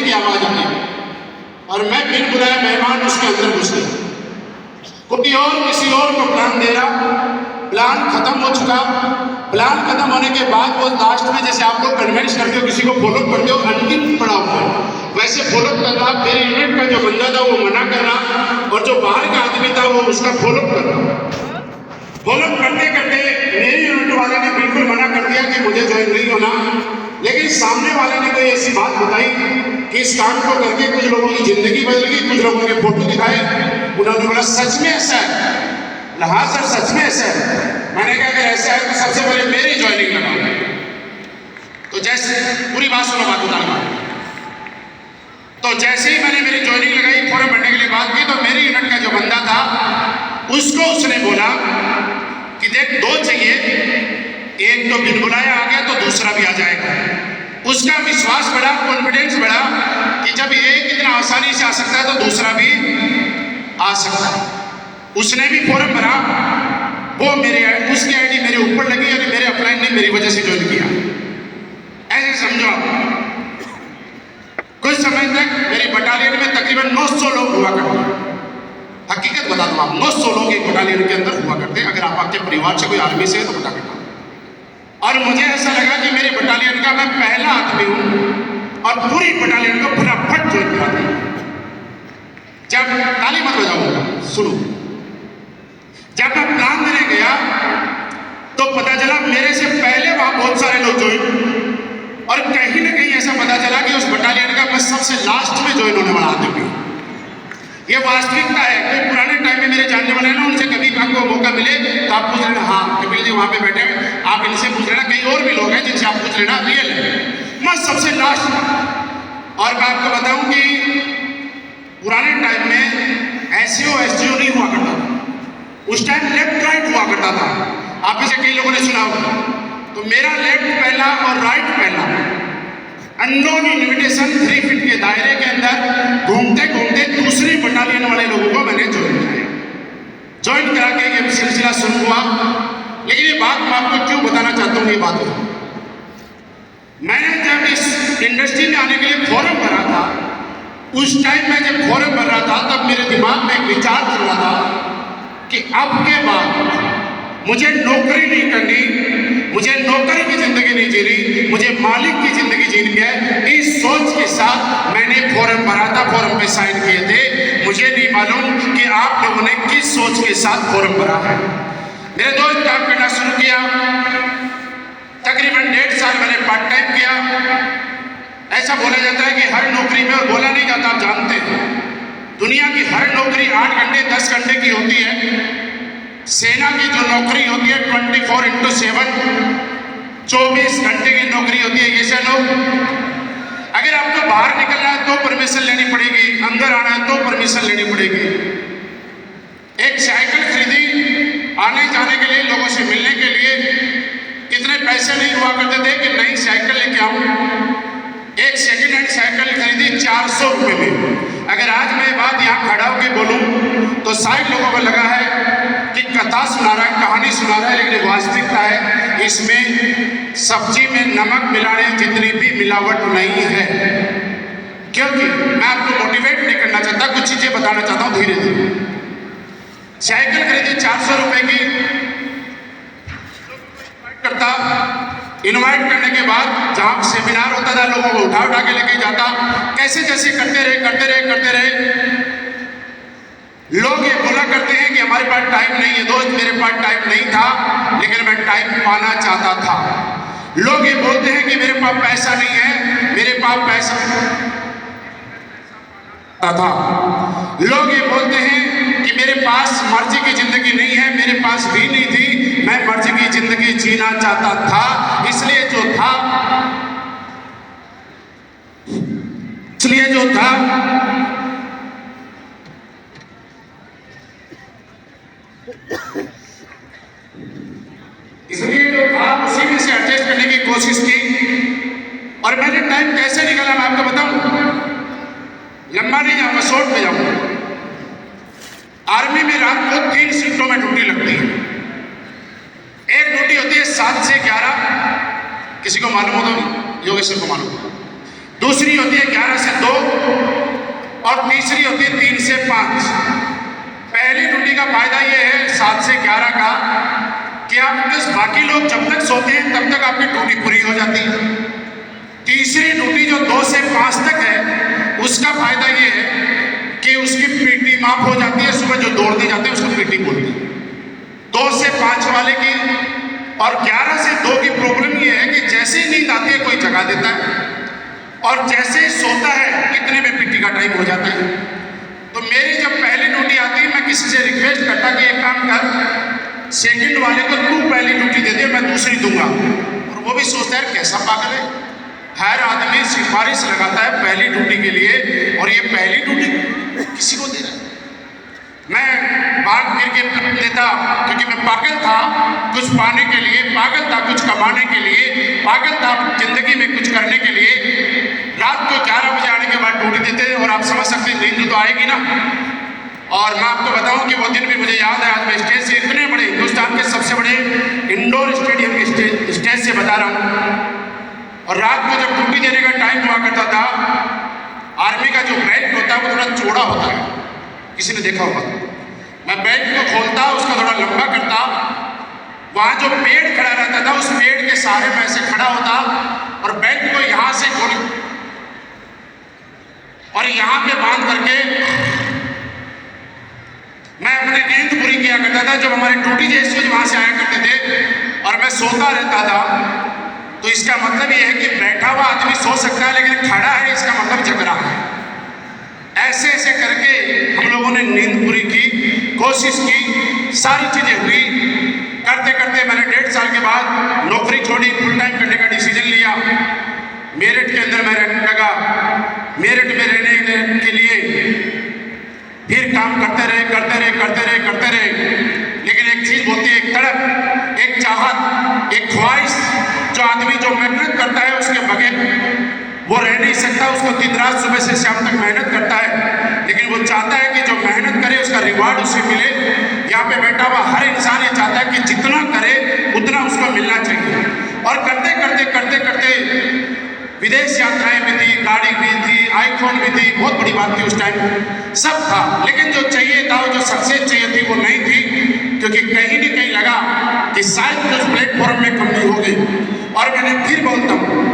की आवाज आई और मैं बिन बुलाए मेहमान उसके अंदर घुस गया। कोई और किसी और को प्लान दे रहा, प्लान खत्म हो चुका। प्लान खत्म होने के बाद वो लास्ट में जैसे आप लोग कन्वेंस करते हो, किसी को फॉलो करते हो, अंतिम पड़ा हुआ है, वैसे फॉलो कर रहा। मेरे यूनिट का जो बंदा था वो मना कर रहा और जो बाहर का आदमी था वो उसका फॉलो कर रहा। फॉलो करते करते मेरे यूनिट वाले ने बिल्कुल मना कर दिया कि मुझे ज्वाइन नहीं होना, लेकिन सामने वाले ने कोई ऐसी बात बताई कि इस काम को करके कुछ लोगों की जिंदगी बदल गई। कुछ लोगों के फोटो दिखाए, उन्होंने बोला सच में ऐसा है? हाँ सर सच में ऐसा है। मैंने कहा अगर ऐसा है तो सबसे पहले मेरी ज्वाइनिंग लगाओ। तो जैसे पूरी बात सुनो, बात बता। तो जैसे ही मैंने मेरी ज्वाइनिंग लगाई, फॉर्म भरने के लिए बात की, तो मेरी यूनिट का जो बंदा था उसको उसने बोला कि देख दो चाहिए, एक तो बिन बुलाया आ गया तो दूसरा भी आ जाएगा। उसका विश्वास बढ़ा, कॉन्फिडेंस बढ़ा कि जब एक इतना आसानी से आ सकता है तो दूसरा भी आ सकता है। उसने भी फॉर्म भरा, वो उसकी आईडी मेरे ऊपर लगी, यानी मेरे अपलाइन ने मेरी वजह से ज्वाइन किया। ऐसे समझो आप, कुछ समय तक मेरी बटालियन में तकरीबन 900 लोग हुआ करते। हकीकत बता दूं, आप 900 लोग एक बटालियन के अंदर हुआ करते। अगर आप आपके परिवार से कोई आर्मी से है तो बता करता। और मुझे ऐसा लगा कि मेरी बटालियन का मैं पहला आदमी हूं और पूरी बटालियन को फटाफट ज्वाइन करा दिया। जब ताली मत बजाओ, सुनो, जब मैं प्लान देने गया तो पता चला मेरे से पहले वहां बहुत सारे लोग ज्वाइन, और कहीं ना कहीं ऐसा पता चला कि उस बटालियन का मैं सबसे लास्ट में ज्वाइन होने वाला आदमी हूं। ये वास्तविकता है। कोई पुराने टाइम में मेरे जानने वाले हैं ना, उनसे कभी आपको मौका मिले तो आप पूछ लेना, हाँ कपिल जी वहां पे बैठे हैं, आप इनसे पूछ लेना। कई और भी लोग हैं जिनसे आप पूछ लेना, रियल है। मैं सबसे लास्ट। और मैं आपको बताऊं कि पुराने टाइम में एसओ एसजीओ नहीं हुआ करता था, उस टाइम लेफ्ट राइट हुआ करता था। आप में से कई लोगों ने सुना होगा। तो मेरा लेफ्ट पहला और राइट पहला, अननोन इन्विटेशन 3 फीट के दायरे के अंदर घूमते घूमते दूसरी बटालियन वाले लोगों को मैंने ज्वाइन कराया। ज्वाइन करा के ये सिलसिला शुरू हुआ। लेकिन ये बात मैं आपको क्यों बताना चाहता हूँ, ये बात मैंने जब इस इंडस्ट्री में आने के लिए फॉर्म भरा था, उस टाइम में जब फॉर्म भर रहा था तब मेरे दिमाग में एक विचार चल रहा था कि अब के बाद मुझे नौकरी नहीं करनी, मुझे नौकरी की जिंदगी नहीं जीनी, मुझे मालिक की जिंदगी जीनी है। इस सोच के साथ मैंने फॉर्म भरा था, फॉर्म पे साइन किए थे। मुझे नहीं मालूम कि आप लोगों ने किस सोच के साथ फॉर्म भरा है। मेरे दोस्त काम करना शुरू किया, तकरीबन 1.5 साल मैंने पार्ट टाइम किया। ऐसा बोला जाता है कि हर नौकरी में, और बोला नहीं जाता, आप जानते हैं, दुनिया की हर नौकरी 8 घंटे 10 घंटे की होती है। सेना की जो नौकरी होती है 24x7 24 घंटे की नौकरी होती है। ये चलो, अगर आपको बाहर निकलना है तो परमिशन लेनी पड़ेगी, अंदर आना है तो परमिशन लेनी पड़ेगी। एक साइकिल खरीदी आने जाने के लिए, लोगों से मिलने के लिए। इतने पैसे नहीं हुआ करते थे कि नई साइकिल लेके आऊं। एक सेकेंड हैंड साइकिल खरीदी 400 रुपये में। अगर आज मैं बात यहाँ खड़ा होकर बोलूं तो शायद लोगों को लगा है कि कथा सुना रहा है, कहानी सुना रहा है, लेकिन वास्तविकता है इसमें सब्जी में नमक मिलाने जितनी भी मिलावट नहीं है। क्योंकि मैं आपको मोटिवेट नहीं करना चाहता, कुछ चीजें बताना चाहता हूँ धीरे धीरे। साइकिल खरीदी 400 रुपए की, करता, इनवाइट करने के बाद जहां सेमिनार होता था लोगों को उठा उठा के लेके जाता। कैसे जैसे करते रहे। लोग ये बोला करते हैं कि हमारे पास टाइम नहीं है। दोस्त, मेरे पास टाइम नहीं था, लेकिन मैं टाइम पाना चाहता था। लोग ये बोलते हैं कि मेरे पास पैसा नहीं है, मेरे पास पैसा था। लोग ये बोलते हैं कि मेरे पास मर्जी की जिंदगी नहीं है, मेरे पास भी नहीं थी। मैं मर्जी की जिंदगी जीना चाहता था, इसलिए जो था उसी में से एडजस्ट करने की कोशिश की। और मैंने टाइम कैसे निकाला मैं आपको बताऊं, लंबा नहीं जाऊंगा, शॉर्ट में जाऊंगा। आर्मी में रात को 3 शिफ्टों में ड्यूटी लगती है। एक ड्यूटी होती है 7 से 11, किसी को मालूम हो तो योगेश्वर को मालूम। दूसरी होती है 11 से 2, और तीसरी होती है 3 से 5। पहली ड्यूटी का फायदा ये है 7 से 11 का कि आप बाकी लोग जब तक सोते हैं तब तक आपकी ड्यूटी पूरी हो जाती है। तीसरी ड्यूटी जो 2 से 5 तक है उसका फायदा ये है कि उसकी पीटी माफ हो जाती है। सुबह जो दौड़ने जाते हैं उसको पीटी बोलते हैं 2 से 5 वाले की। और 11 से 2 की प्रॉब्लम ये है कि जैसे ही नींद आती है कोई जगा देता है और जैसे ही सोता है इतने में पीटी का टाइम हो जाता है। तो मेरी जब पहली ड्यूटी आती है मैं किसी से रिक्वेस्ट करता कि एक काम कर, सेकंड वाले को तू पहली ड्यूटी दे दे, मैं दूसरी दूंगा। और वो भी सोचता है कैसा पागल है, हर आदमी सिफारिश लगाता है पहली ड्यूटी के लिए और ये पहली ड्यूटी किसी को दे रहा है। मैं भाग फिर के लेता क्योंकि मैं पागल था कुछ पाने के लिए, पागल था कुछ कमाने के लिए, पागल था जिंदगी में कुछ करने के लिए। रात को 11 बजे आने के बाद ड्यूटी देते और आप समझ सकते हैं नींद तो आएगी ना। और मैं आपको बताऊं कि वो दिन भी मुझे याद है। आज मैं स्टेज से, इतने बड़े हिंदुस्तान के सबसे बड़े इंडोर स्टेडियम के स्टेज से बता रहा हूँ। और रात को जब ड्यूटी देने का टाइम हुआ करता था, आर्मी का जो बेल्ट होता है वो थोड़ा चौड़ा होता है, किसी ने देखा होगा। मैं बेल्ट को खोलता, उसका थोड़ा लंबा करता, वहां जो पेड़ खड़ा रहता था उस पेड़ के सहारे में ऐसे खड़ा होता और बेल्ट को यहां से खोल और यहां पे बांध करके मैं अपनी नींद पूरी किया करता था। जब हमारे ड्यूटी जैसे वहां से आया करते थे और मैं सोता रहता था, तो इसका मतलब यह है कि बैठा हुआ आदमी सो सकता है लेकिन खड़ा है इसका मतलब जग रहा है। ऐसे ऐसे करके हम लोगों ने नींद पूरी की, कोशिश की, सारी चीजें हुई। करते करते मैंने 1.5 साल के बाद नौकरी छोड़ी, फुल टाइम करने का डिसीजन लिया। मेरठ के अंदर मैं रहने लगा। मेरठ में रहने के लिए फिर काम करते रहे। लेकिन एक चीज होती है, एक तड़प, एक चाहत, एक ख्वाहिश। जो आदमी जो मेहनत करता है उसके बगैर वो रह नहीं सकता। उसको दिन रात सुबह से शाम तक मेहनत करता है, लेकिन वो चाहता है कि जो मेहनत करे उसका रिवार्ड उसे मिले। यहाँ पे बैठा हुआ हर इंसान ये चाहता है कि जितना करे उतना उसको मिलना चाहिए। और करते विदेश यात्राएं भी थी, गाड़ी भी थी, आईफोन भी थी, बहुत बड़ी बात थी उस टाइम, सब था। लेकिन जो चाहिए था, जो सक्सेस चाहिए थी वो नहीं थी, क्योंकि कहीं न कहीं लगा कि शायद कुछ प्लेटफॉर्म में कमी हो गई। और मैंने फिर बोलता हूँ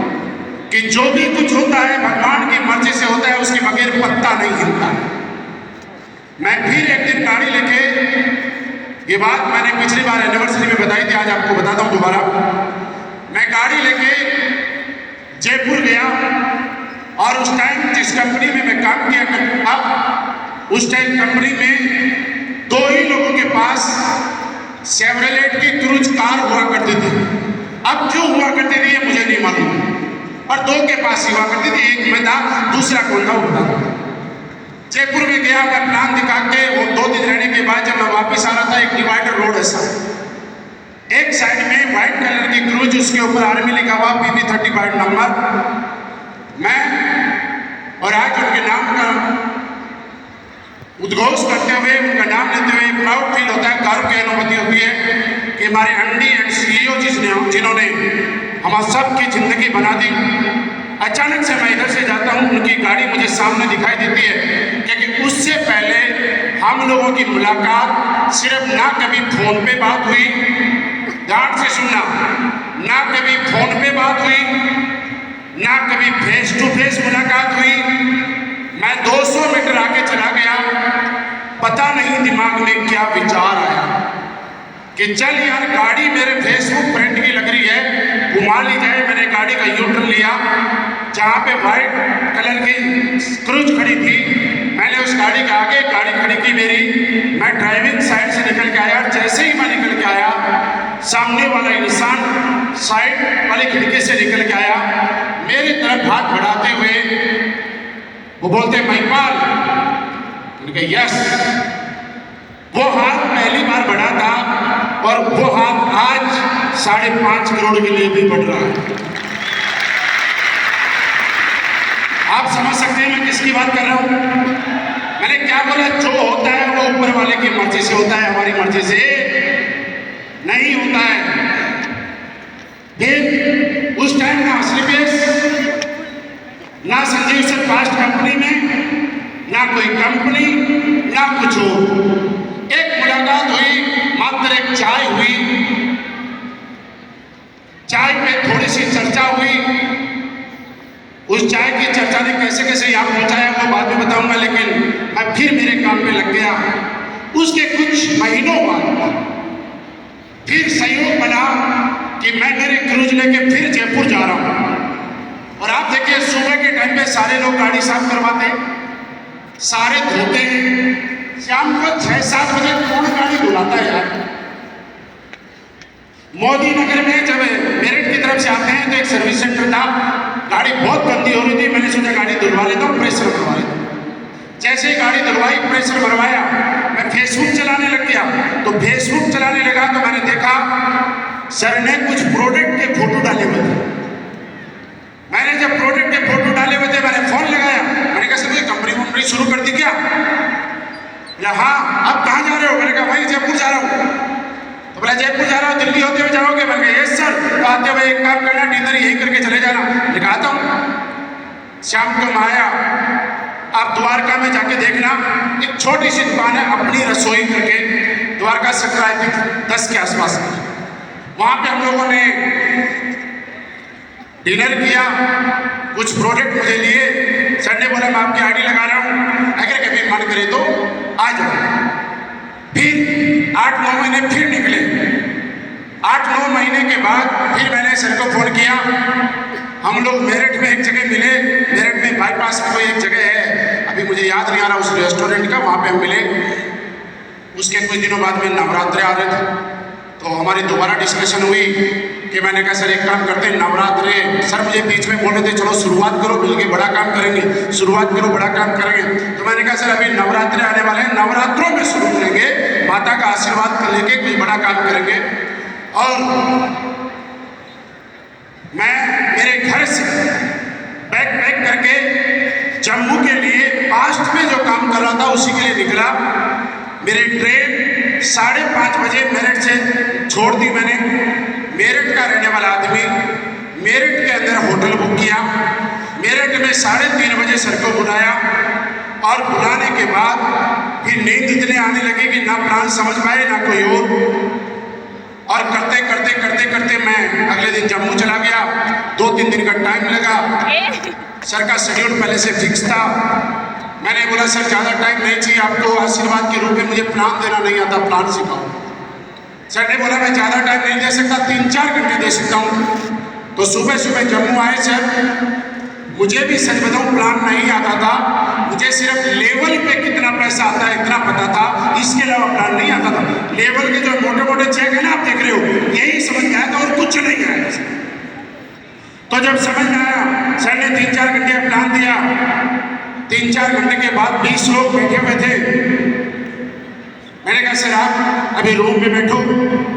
कि जो भी कुछ होता है भगवान की मर्जी से होता है, उसके बगैर पत्ता नहीं हिलता। मैं फिर एक दिन गाड़ी लेके, ये बात मैंने पिछली बार एनिवर्सरी में बताई थी, आज आपको बताता हूँ दोबारा। मैं गाड़ी लेके जयपुर गया और उस टाइम जिस कंपनी में मैं काम किया करता था, उस टाइम कंपनी में 2 ही लोगों के पास शेवरलेट की क्रूज कार हुआ करती थी। अब क्यों हुआ करती थी ये मुझे नहीं मालूम, और 2 के पास ही हुआ करती थी। एक मैं था, दूसरा कौन था होता। जयपुर में गया, मैं प्लान दिखा के, वो 2 दिन रहने के बाद जब मैं वापस आ रहा था, एक डिवाइडर रोड ऐसा, एक साइड में व्हाइट कलर की क्रूज, उसके ऊपर आर्मी लिखा हुआ, PB 35 नंबर। मैं और आज उनके नाम का उद्घोष करते हुए, उनका नाम लेते हुए प्राउड फील होता है, गर्व की अनुभूति होती है कि हमारे MD एंड CEO जिन्होंने हमारे सबकी जिंदगी बना दी। अचानक से मैं इधर से जाता हूँ, उनकी गाड़ी मुझे सामने दिखाई देती है, क्योंकि उससे पहले हम लोगों की मुलाकात सिर्फ ना कभी फोन पे बात हुई, ध्यान से सुनना, ना कभी फोन पे बात हुई, ना कभी फेस टू फेस मुलाकात हुई। मैं 200 मीटर आगे चला गया, पता नहीं दिमाग में क्या विचार आया कि चल यार गाड़ी मेरे फेसबुक फ्रेंड की लग रही है, घुमा ली जाए। मैंने गाड़ी का यूटर्न लिया, जहाँ पे व्हाइट कलर की क्रूज खड़ी थी, मैंने उस गाड़ी के आगे गाड़ी खड़ी की मेरी। मैं ड्राइविंग साइड से निकल के आया। जैसे ही मैं निकल के आया, सामने वाला इंसान साइड वाली खिड़की से निकल के आया, मेरी तरफ हाथ बढ़ाते हुए वो बोलते महिपाल, यस। वो हाथ पहली बार बढ़ा था और वो हाथ आज 5.5 करोड़ के लिए भी बढ़ रहा है। आप समझ सकते हैं मैं किसकी बात कर रहा हूं। मैंने क्या बोला, जो होता है वो ऊपर वाले की मर्जी से होता है, हमारी मर्जी से नहीं होता है। फिर उस टाइम ना स्लीपेस, ना संजीव सर फास्ट कंपनी में, ना ना कोई कंपनी, ना कुछ हो। एक मुलाकात हुई, मात्र एक चाय हुई, चाय पे थोड़ी सी चर्चा हुई। उस चाय की चर्चा ने कैसे कैसे यहाँ पहुंचाया वो बाद में बताऊंगा, लेकिन मैं फिर मेरे काम में लग गया। उसके कुछ महीनों बाद फिर संयोग बना कि मैं मेरे क्रूज लेके फिर जयपुर जा रहा हूं। और आप देखिए सुबह के टाइम पे सारे लोग गाड़ी साफ करवाते हैं, सारे धोते हैं। शाम को 6-7 बजे कौन गाड़ी धुलाता है यार। मोदी नगर में जब मेरठ की तरफ से आते हैं तो एक सर्विस सेंटर था, गाड़ी बहुत गंदी हो रही थी। मैंने सोचा गाड़ी धुलवा लेता हूँ, प्रेशर भरवा लेता हूँ। जैसे ही गाड़ी धुलवाई, प्रेशर भरवाया, मैं फेसबुक चलाने लग गया। तो फेसबुक चलाने लगा तो मैंने देखा सर ने कुछ प्रोडक्ट के फोटो डाले हुए थे। मैंने जब प्रोडक्ट के फोटो डाले हुए थे, मैंने फोन लगाया, मैंने कहा सर कंपनी वंपनी शुरू कर दी क्या? हाँ, अब कहाँ जा रहे हो? मैंने कहा भाई जयपुर जा रहा हूँ। तो बोला जयपुर जा रहा हो, दिल्ली होते हुए जाओगे? मैंने कहा यस सर। तो आते हुए एक काम करना, डिनर यहीं करके चले जाना। मैंने कहा आता हूँ। शाम को मैं आया, आप द्वारका में जाके देखना, एक छोटी सी दुकान है, अपनी रसोई करके, द्वारका संक्रांति 10 के आसपास। वहाँ पे हम लोगों ने डिनर किया, कुछ प्रोडक्ट मुझे लिए। सर ने बोला मैं आपकी आईडी लगा रहा हूँ, अगर कभी मन करे तो आ जाओ। फिर 8-9 महीने फिर निकले। 8-9 महीने के बाद फिर मैंने सर को फोन किया। हम लोग मेरठ में एक जगह मिले, मेरठ में बाईपास में कोई एक जगह है, अभी मुझे याद नहीं आ रहा उस रेस्टोरेंट का, वहाँ पे हम मिले। उसके कुछ दिनों बाद में नवरात्रे आ रहे थे, तो हमारी दोबारा डिस्कशन हुई कि मैंने कहा सर एक काम करते हैं, नवरात्रे। सर मुझे बीच में बोल रहे थे चलो शुरुआत करो, मिलके बड़ा काम करेंगे, शुरुआत करो बड़ा काम करेंगे। तो मैंने कहा सर अभी नवरात्रे आने वाले हैं, नवरात्रों में शुरू करेंगे, माता का आशीर्वाद लेके कुछ बड़ा काम करेंगे। और मैं मेरे घर से बैग पैक करके जम्मू के लिए पास्ट में जो काम कर रहा था उसी के लिए निकला। मेरी ट्रेन 5:30 बजे मेरठ से छोड़ दी मैंने। मेरठ का रहने वाला आदमी मेरठ के अंदर होटल बुक किया। मेरठ में 3:30 बजे सर को बुलाया, और बुलाने के बाद फिर नींद इतने आने लगे कि ना प्लान समझ पाए ना कोई और करते करते करते करते मैं अगले दिन जम्मू चला गया। 2-3 दिन का टाइम लगा। सर का शेड्यूल पहले से फिक्स था। मैंने बोला सर ज़्यादा टाइम नहीं चाहिए आपको, आशीर्वाद के रूप में मुझे प्लान देना नहीं आता, प्लान सिखाओ। सर ने बोला मैं ज़्यादा टाइम नहीं दे सकता, 3-4 घंटे दे सकता हूँ। तो सुबह सुबह जम्मू आए सर। मुझे भी सच बताऊँ प्लान नहीं आता था, मुझे सिर्फ लेवल पे कितना पैसा आता है इतना पता था, इसके अलावा प्लान नहीं आता था। लेवल के जो मोटे मोटे चेक है ना आप देख रहे हो, यही समझ में आया था और कुछ नहीं आया। तो जब समझ में आया, सर ने 3-4 घंटे का प्लान दिया। 3-4 घंटे के बाद 20 लोग बैठे हुए थे। मैंने कहा सर आप अभी रूम में बैठो,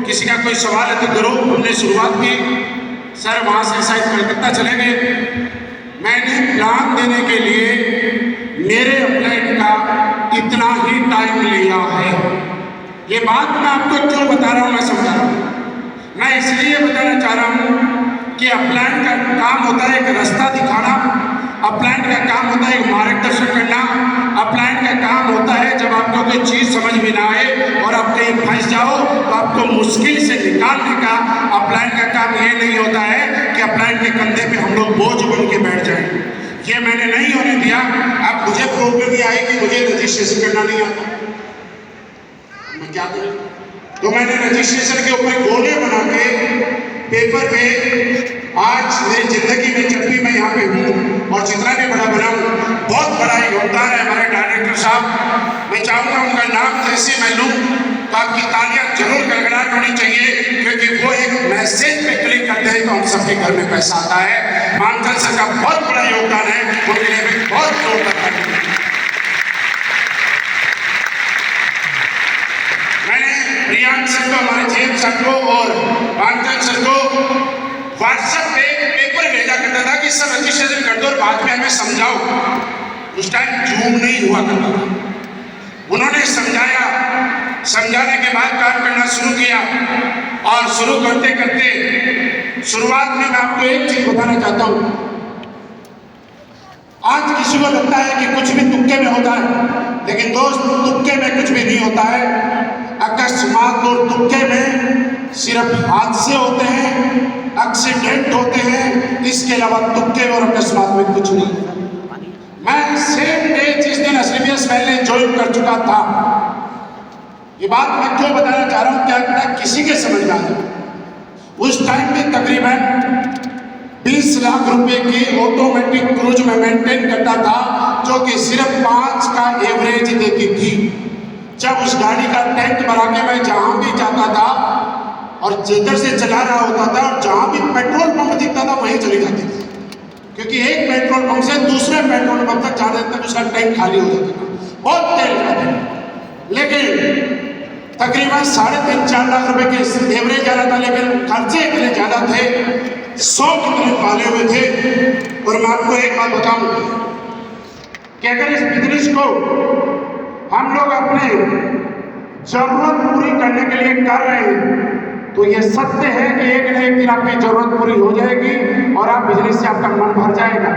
किसी का कोई सवाल है तो करो। हमने शुरुआत की। सर वहाँ से शायद कलकत्ता चले गए। मैंने प्लान देने के लिए मेरे अपलाइन का इतना ही टाइम लिया है। ये बात मैं आपको क्यों बता रहा हूँ, मैं समझा रहा हूँ। मैं इसलिए बताना चाह रहा हूँ कि अपलाइन का काम होता है एक रास्ता दिखाना, अपलाइन का काम होता है एक मार्गदर्शन करना, अपलाइन का काम होता है जब आपको कोई चीज़ समझ में ना आए और आप कहीं फंस जाओ तो आपको मुश्किल से निकालने का अपलाइन का काम ये नहीं होता है कि अपलाइन के कंधे पे हम लोग बोझ बन के बैठ जाएं। ये मैंने नहीं होने दिया। अब मुझे प्रॉब्लम ये आई कि मुझे रजिस्ट्रेशन करना नहीं आता, मैं क्या करूँ? तो मैंने रजिस्ट्रेशन के ऊपर गोले बना के पेपर पे, आज मेरी जिंदगी में जब भी मैं यहाँ पे हूँ और जितना भी बड़ा बना हूँ, बहुत बड़ा योगदान है हमारे डायरेक्टर साहब। मैं चाहूँगा उनका नाम जैसे मैं लूँ तो आपकी तालियां जरूर गड़गड़ाहट होनी चाहिए, क्योंकि वो एक मैसेज पे क्लिक करते हैं तो हम सबके घर में पैसा आता है। मानचंद सर का बहुत बड़ा योगदान है, उनके लिए भी बहुत जोरदार ताली। मैंने प्रियांक सर को, हमारे जेब सर को और मानचंद सर को व्हाट्सएप पे पेपर भेजा करता था कि सर रजिस्ट्रेशन कर दो और बाद में हमें समझाओ। उस टाइम जूम नहीं हुआ करता था। उन्होंने समझाया, समझाने के बाद काम करना शुरू किया और शुरू करते करते शुरुआत में मैं आपको एक चीज बताना चाहता हूँ। आज किसी को लगता है कि कुछ भी तुक्के में होता है, लेकिन दोस्त तुक्के में कुछ भी नहीं होता है। अकस्मात और तुक्के में सिर्फ हादसे होते हैं, एक्सीडेंट होते हैं, इसके अलावा तुक्के और अकस्मात में कुछ नहीं। मैं सेम डे जिस दिन एसलीपीएस वैली ज्वाइन कर चुका था, ये बात मैं क्यों बताना चाह रहा हूं, क्या किसी के समझ में आ जाए। उस टाइम में तकरीबन 20 लाख रुपए की ऑटोमेटिक क्रूज में मेंटेन करता था, जो कि सिर्फ 5 का एवरेज देती थी। जब उस गाड़ी का टैंक भरा के मैं जहां भी जाता था और जिधर से चला रहा होता था और जहां भी पेट्रोल पंप दिखता था वहीं चली जाती थी, क्योंकि एक पेट्रोल पंप से दूसरे पेट्रोल पंप तक जाने तक उसका टैंक खाली हो जाता था, बहुत तेल जाता था। लेकिन तकरीबन 3.5-4 लाख रुपए के एवरेज आ रहा था, लेकिन खर्चे इतने ज्यादा थे, 100 कितने पाले हुए थे। और मैं आपको एक बात बताऊं कि अगर इस बिजनेस को हम लोग अपने जरूरत पूरी करने के लिए कर रहे हैं, तो ये सत्य है कि एक न एक दिन आपकी जरूरत पूरी हो जाएगी और आप बिजनेस से आपका मन भर जाएगा।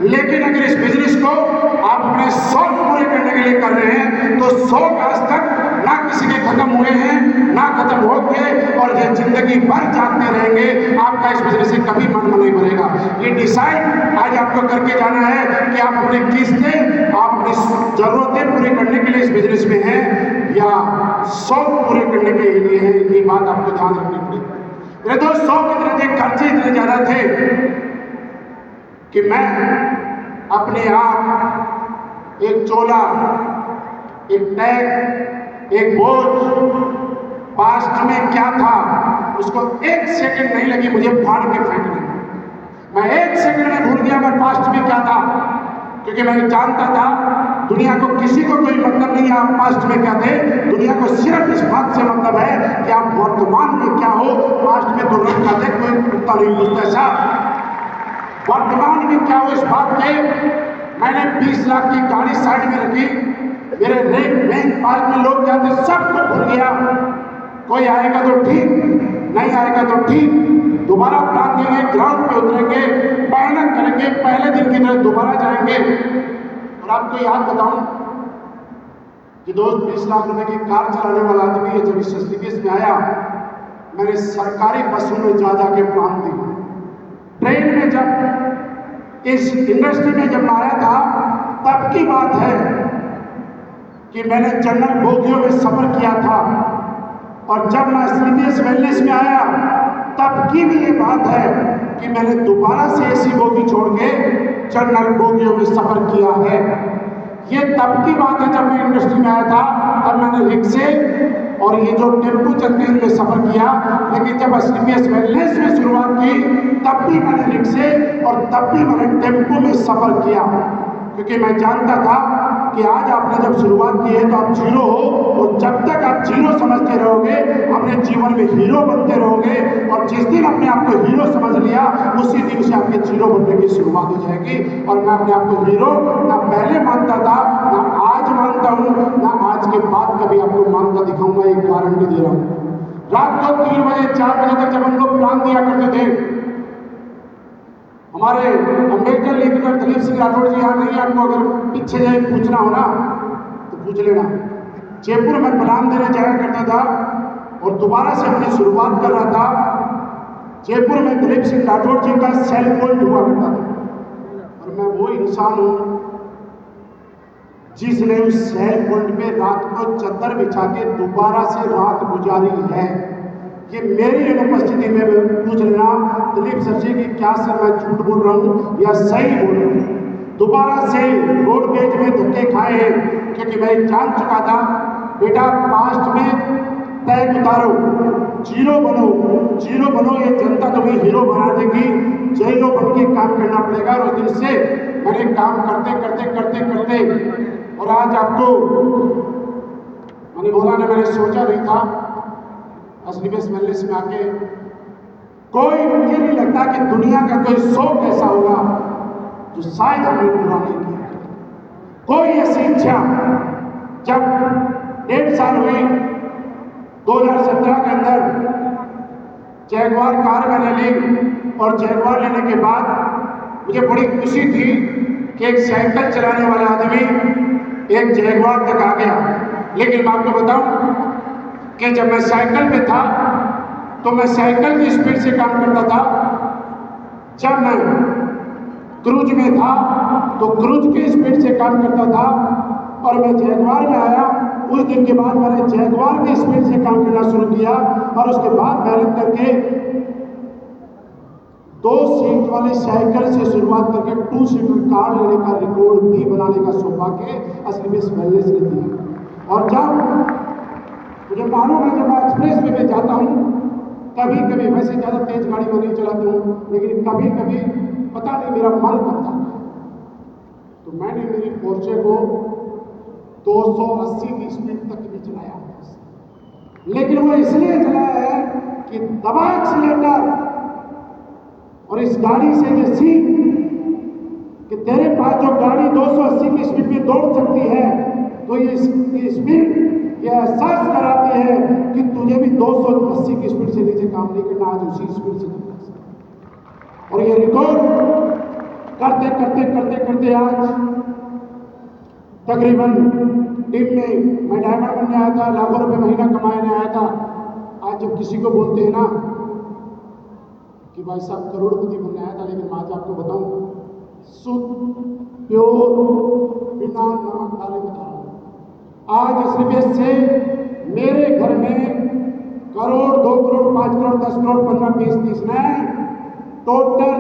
लेकिन अगर इस बिजनेस को आप अपने शौक पूरे करने के लिए कर रहे हैं, तो शौक आज तक ना किसी के खत्म हुए हैं, ना खत्म होंगे, और ये जिंदगी भर जागते रहेंगे। आपका इस बिजनेस से कभी मन नहीं भरेगा। ये डिसाइड आज आपको करके जाना है कि आप अपनी किस्तें, आप अपनी जरूरतें पूरी करने के लिए इस बिजनेस में हैं या शौक पूरे करने के लिए है। ये बात आपको ध्यान रखनी पड़ेगी। मेरे दोस्त, शौक इतने थे, खर्चे इतने ज्यादा थे कि मैं अपने आप एक चोला, एक टैग, एक बोझ, पास्ट में क्या था उसको 1 सेकंड नहीं लगी मुझे फाड़ के फेंकने। मैं 1 सेकंड में भूल गया मैं पास्ट में क्या था, क्योंकि मैं जानता था दुनिया को किसी को कोई मतलब नहीं है आप पास्ट में क्या थे। दुनिया को सिर्फ इस बात से मतलब है कि आप वर्तमान में क्या हो। पास्ट में तो लोग कहते कोई कुत्ता नहीं पूछता साहब, वर्तमान में क्या हो इस बात के। मैंने 20 लाख की गाड़ी साइड में रखी, मेरे बैंक पार्क में लोग जाते, सब कुछ भूल गया। कोई आएगा तो ठीक, नहीं आएगा तो ठीक, दोबारा प्लान देंगे, ग्राउंड पे उतरेंगे, मेहनत करेंगे, पहले दिन की तरह दोबारा जाएंगे। और आपको याद बताऊं कि दोस्त 20 लाख रुपए की कार चलाने वाला आदमी है, जब इस एसलीपीएस में आया, मैंने सरकारी बसों में जा जाके प्लान दी। ट्रेन में जब इस इंडस्ट्री में जब आया था, तब की बात है कि मैंने जनरल बोगियों में सफर किया था। और जब मैं एसलीपीएस वेलनेस में आया, तब की भी ये बात है कि मैंने दोबारा से एसी बोगी छोड़ के जनरल बोगियों में सफर किया है। ये तब की बात है जब मैं इंडस्ट्री में आया था, तब मैंने रिक्शे और ये जो टेम्पो चलते हैं इनमें सफर किया। लेकिन जब एसलीपीएस वेलनेस में शुरुआत की, तब भी मैंने रिक्शे और तब भी मैंने टेम्पो में सफर किया, क्योंकि मैं जानता था कि आज आपने जब शुरुआत की है तो आप जीरो हो, और जब तक आप जीरो समझते रहोगे अपने जीवन में हीरो बनते रहोगे। और जिस दिन अपने आप को हीरो समझ लिया, उसी दिन से आपके जीरो बनने की शुरुआत हो जाएगी। और मैं अपने आप को हीरो ना पहले मानता था, ना आज मानता हूँ, ना आज के बाद कभी आपको मानता दिखाऊंगा, एक गारंटी दे रहा हूँ। रात को 3 बजे 4 बजे तक जब हम लोग प्लान दिया करते थे, हमारे अम्बेडकर लेखक दिलीप सिंह राठौड़ जी यहाँ नहीं, आपको अगर पीछे जाए पूछना हो ना तो पूछ लेना। जयपुर में प्लान देने जाया करता था और दोबारा से अपनी शुरुआत कर रहा था। जयपुर में दिलीप सिंह राठौड़ जी का सेल पॉइंट हुआ करता था, और मैं वो इंसान हूँ जिसने उस सेल पॉइंट पे रात को चद्दर बिछा के दोबारा से रात गुजारी है। ये मेरी अनुपस्थिति में पूछ लेना दिलीप सर जी की क्या सर मैं झूठ बोल रहा हूँ या सही बोल रहा हूँ। दोबारा से रोडवेज में धक्के खाए हैं, क्योंकि मैं जान चुका था बेटा पास्ट में टैग उतारो, जीरो बनो, जीरो बनो, ये जनता तुम्हें हीरो बना देगी। जीरो बन के काम करना पड़ेगा। और उस दिन से मैंने काम करते करते करते करते और आज आपको मैंने बोला ना, मैंने सोचा नहीं था एसलीपीएस वेलनेस में आके, कोई मुझे नहीं लगता कि दुनिया का कोई शौक ऐसा होगा जो शायद हमने पूरा नहीं किया। कोई ऐसी इच्छा, जब 1.5 साल हुई 2017 के अंदर जैगवार कार मैंने ली, और जैगवार लेने के बाद मुझे बड़ी खुशी थी कि एक साइकिल चलाने वाला आदमी एक जैगवार तक आ गया। लेकिन मैं आपको बताऊं कि जब मैं साइकिल पे था तो मैं साइकिल की स्पीड से काम करता था, जब मैं क्रूज में था तो क्रूज की स्पीड से काम करता था, और मैं जैगवार में आया उस दिन के बाद मैंने जैगवार की स्पीड से काम करना शुरू किया। और उसके बाद मेहनत करके 2 सीट वाली साइकिल से शुरुआत करके 2 सीटर कार लेने का रिकॉर्ड भी बनाने का सौभाग्य असली में वेलनेस ने दिया। और जब मुझे मालूम है, जब मैं एक्सप्रेस वे में जाता हूँ कभी कभी, वैसे ज़्यादा तेज गाड़ी में नहीं चलाती हूँ, लेकिन कभी कभी पता नहीं मेरा मन करता है, तो मैंने मेरी पोर्चे को 280 की स्पीड तक भी चलाया, लेकिन वो इसलिए चलाया है कि दबा एक्सीलेटर और इस गाड़ी से ये सीख कि तेरे पास जो गाड़ी 280 की स्पीड में दौड़ सकती है, तो ये स्पीड ये एहसास कराती है कि तुझे भी 280 की स्पीड से नीचे काम नहीं करना, आज उसी स्पीड से करना। और ये रिकॉर्ड करते करते करते करते आज तकरीबन टीम में मैं डायमंड बनने आया था, लाखों रुपए महीना कमाने आया था। आज जब किसी को बोलते हैं ना कि भाई साहब करोड़पति बनने आया था, लेकिन आज आपको बताऊं शुद्ध प्योर बिना नमक डाले बता रहा हूं, आज एसलीबीएस से मेरे घर में करोड़, 2 करोड़, 5 करोड़, 10 करोड़, 15, 20, 30 नहीं, टोटल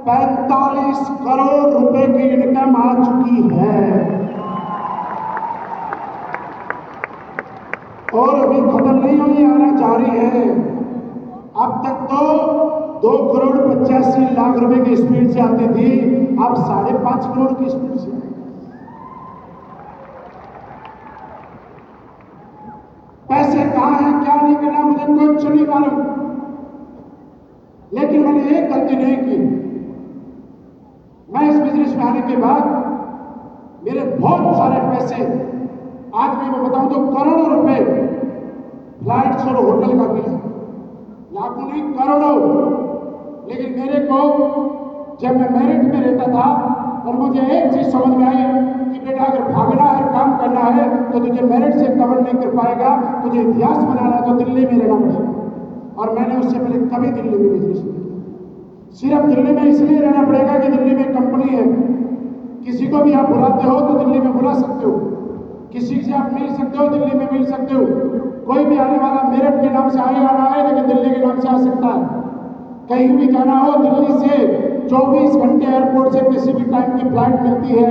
45 करोड़ रुपए की इनकम आ चुकी है। और अभी खत्म नहीं हुई, आना जारी है। अब तक तो 2 करोड़ 85 लाख रुपए की स्पीड से आती थी, अब 5.5 करोड़ की स्पीड से। पैसे कहाँ हैं, क्या नहीं करना, मुझे कुछ नहीं मालूम, लेकिन मैंने एक गलती नहीं की। मैं इस बिजनेस में आने के बाद मेरे बहुत सारे पैसे, आज मैं वो बताऊं तो करोड़ों रुपए फ्लाइट्स और होटल का मिला, लाखों नहीं करोड़ों। लेकिन मेरे को जब मैं मेरिट में रहता था और मुझे एक चीज समझ में आई कि बेटा अगर भागना है, काम करना है, तो तुझे मेरिट से कवर नहीं कर पाएगा, तुझे इतिहास बनाना है तो दिल्ली में रहना पड़ेगा। और मैंने उससे पहले कभी दिल्ली में बिजनेस नहीं किया। सिर्फ दिल्ली में इसलिए रहना पड़ेगा कि दिल्ली में कंपनी है, किसी को भी आप बुलाते हो तो दिल्ली में बुला सकते हो, किसी से आप मिल सकते हो, दिल्ली में मिल सकते हो। कोई भी आने वाला मेरठ के नाम से आएगा ना आए, लेकिन दिल्ली के नाम से आ सकता है। कहीं भी जाना हो, दिल्ली से 24 घंटे एयरपोर्ट से किसी भी टाइम की फ्लाइट मिलती है।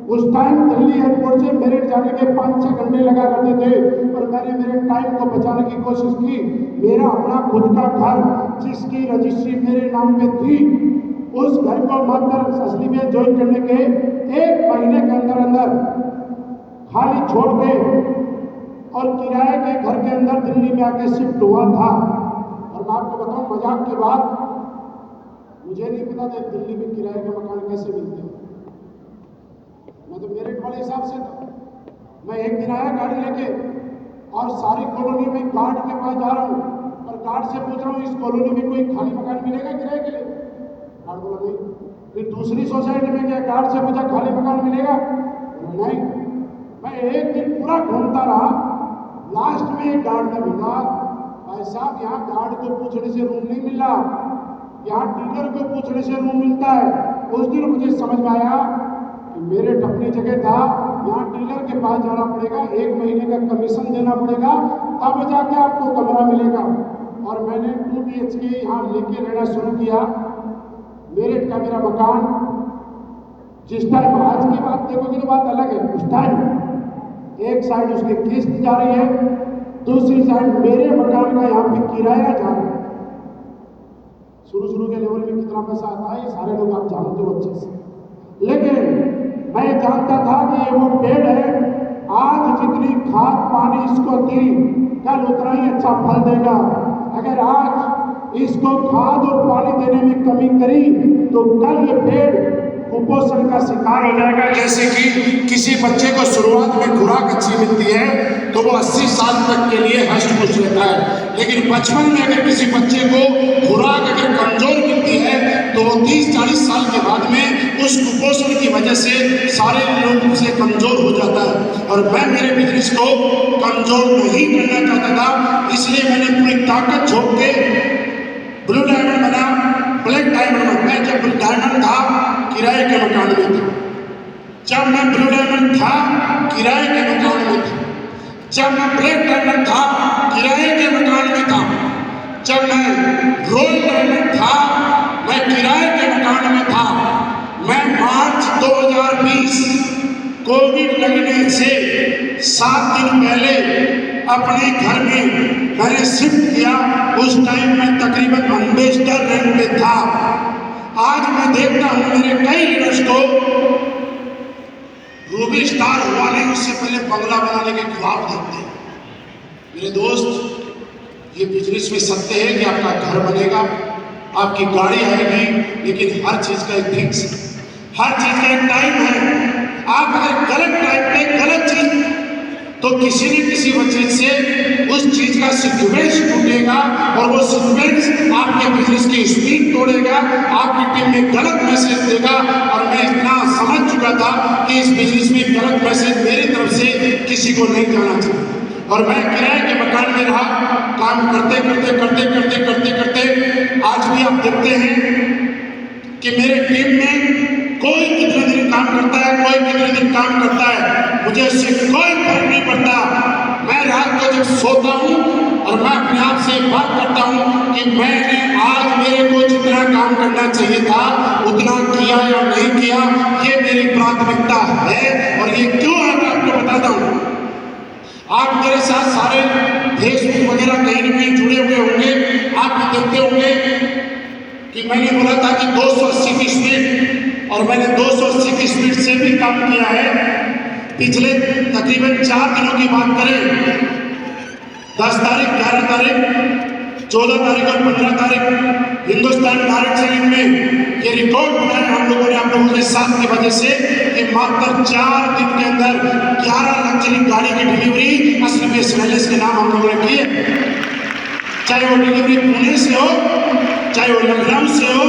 उस टाइम दिल्ली एयरपोर्ट से मेरठ जाने के 5-6 घंटे लगा करते थे, और मैंने मेरे टाइम को बचाने की कोशिश की। मेरा अपना खुद का घर जिसकी रजिस्ट्री मेरे नाम पे थी, उस घर को मात्र असली में ज्वाइन करने के 1 महीने के अंदर अंदर खाली छोड़ के और किराए के घर के अंदर दिल्ली में आके शिफ्ट हुआ था। और मैं आपको बताऊं मजाक के बाद, मुझे नहीं पता था दिल्ली में किराए के मकान कैसे मिलते हैं। मैं तो मेरिट वाले हिसाब से था। मैं एक दिन आया गाड़ी लेके और सारी कॉलोनी में गार्ड के पास जा रहा हूँ और गार्ड से पूछ रहा हूँ इस कॉलोनी में कोई खाली मकान मिलेगा किराए के लिए? गार्ड बोला नहीं। फिर दूसरी सोसाइटी में गया, गार्ड से पूछा खाली मकान मिलेगा? नहीं। मैं एक दिन पूरा घूमता रहा, लास्ट में एक गार्ड ने बोला भाई साहब यहाँ गार्ड को पूछने से रूम नहीं मिल रहा, यहाँ डीलर को पूछने से रूम मिलता है। उस दिन मुझे समझ में आया कि मेरिट अपनी जगह था, यहाँ डीलर के पास जाना पड़ेगा, 1 महीने का कमीशन देना पड़ेगा, तब जाके आपको कमरा मिलेगा। और मैंने 2 BHK यहाँ लेके रहना शुरू किया। मेरिट का मेरा मकान जिस टाइम, आज की बात देखोगे तो बात अलग है, उस टाइम एक साइड उसकी किस्त जा रही है, दूसरी साइड मेरे मकान का यहाँ पे किराया जा रहा है। शुरू के लेवल में कितना पैसा आता है ये सारे लोग आप जानते हो अच्छे से, लेकिन मैं जानता था कि ये वो पेड़ है, आज जितनी खाद पानी इसको दी, कल उतना ही अच्छा फल देगा। अगर आज इसको खाद और पानी देने में कमी करी तो कल ये पेड़ कुपोषण का शिकार हो जाएगा। जैसे कि किसी बच्चे को शुरुआत में खुराक अच्छी मिलती है तो वो 80 साल तक के लिए हष्ट पुष्ट रहता है, लेकिन बचपन में अगर किसी बच्चे को खुराक अगर कमजोर मिलती है तो वो 30-40 साल के बाद में उस कुपोषण की वजह से सारे लोग से कमजोर हो और मैं मेरे बिजनेस को कमजोर नहीं करना चाहता था, इसलिए मैंने पूरी ताकत झोंक के ब्लू डायमंड बना, ब्लैक डायमंड बना। मैं जब ब्लू डायमंड था किराए के मकान में था, जब मैं ब्लू डायमंड था किराए के मकान में था, जब मैं ब्लैक डायमंड था किराए के मकान में था, जब मैं रोयल डायमंड था मैं किराए के मकान में था। मैं मार्च 2020 कोविड लगने से 7 दिन पहले अपने घर में मैंने शिफ्ट किया। उस टाइम में तकरीबन अम्बेसडर रैंक पे था। आज मैं देखता हूं मेरे कई लीडर्स को रूबी स्टार हुआ नहीं, उससे पहले बंगला बनाने के ख्वाब देखते हैं। मेरे दोस्त, ये बिजनेस में सत्य है कि आपका घर बनेगा, आपकी गाड़ी आएगी, लेकिन हर चीज का एक फिक्स है, हर चीज का एक टाइम है। आप अगर गलत टाइम पे गलत चीज, तो किसी न किसी वजह से उस चीज का सीक्वेंस टूटेगा और वो सीक्वेंस आपके बिजनेस की स्पीड तोड़ेगा, आपकी टीम में गलत मैसेज देगा। और मैं इतना समझ चुका था कि इस बिजनेस में गलत मैसेज मेरी तरफ से किसी को नहीं जाना चाहिए। और मैं किराए के मकान में रहा, काम करते करते करते करते करते करते आज भी आप देखते हैं कि मेरे टीम में कोई कितने दिन काम करता है, कोई कितने दिन काम करता है, मुझे इससे कोई फर्क नहीं पड़ता। मैं रात को जब सोता हूँ और मैं अपने आप से बात करता हूँ कि मैंने आज मेरे को जितना काम करना चाहिए था उतना किया या नहीं किया, ये मेरी प्राथमिकता है। और ये क्यों है मैं आपको बताता हूँ। आप मेरे साथ सारे फेसबुक वगैरह कहीं न कहीं जुड़े हुए होंगे, आप भी देखते होंगे कि मैंने बोला था कि 280 की स्पीड, और मैंने 280 की स्पीड से भी काम किया है। पिछले तकरीबन 4 दिनों की बात करें, 10 तारीख, 11 तारीख, 14 तारीख और 15 तारीख हिंदुस्तान डायरेक्ट सेलिंग में ये रिकॉर्ड बनाया हम लोगों ने, आप लोगों के साथ की वजह से कि मात्र 4 दिन के अंदर 11 लग्जरी गाड़ी की डिलीवरी असली वेलनेस के नाम हम लोगों ने की है। चाहे वो डिलीवरी पुणे से हो, चाहे वो लखनऊ से हो,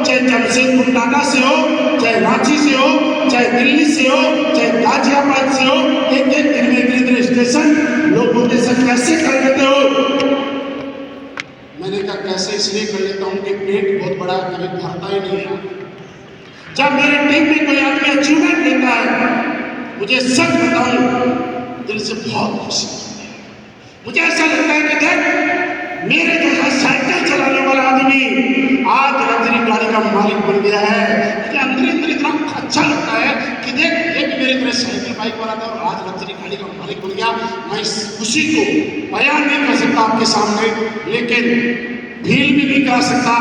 चाहे जमशेदपुर टाटा से हो, चाहे रांची से हो, चाहे दिल्ली से हो, चाहे गाजियाबाद से हो, एक एक दिन में इतने स्टेशन लोग बोलते सर कैसे कर लेते हो। मैंने कहा कैसे इसलिए कर लेता हूँ कि पेट बहुत बड़ा, कभी भरता ही नहीं है। जब मेरे टीम में कोई आदमी अचीवमेंट लेता है, मुझे सच बताऊं दिल से बहुत खुशी होती है। मुझे ऐसा लगता है कि देख मेरे जैसा साइकिल चलाने वाला आदमी आज लग्जरी गाड़ी का मालिक बन गया है। मुझे अंदर अंदर इतना अच्छा लगता है कि देख ये भी मेरे तरह साइकिल बाइक वाला था और आज लग्जरी गाड़ी का मालिक बन गया। मैं इस खुशी को बयान नहीं कर सकता आपके सामने, लेकिन फील भी नहीं कर सकता।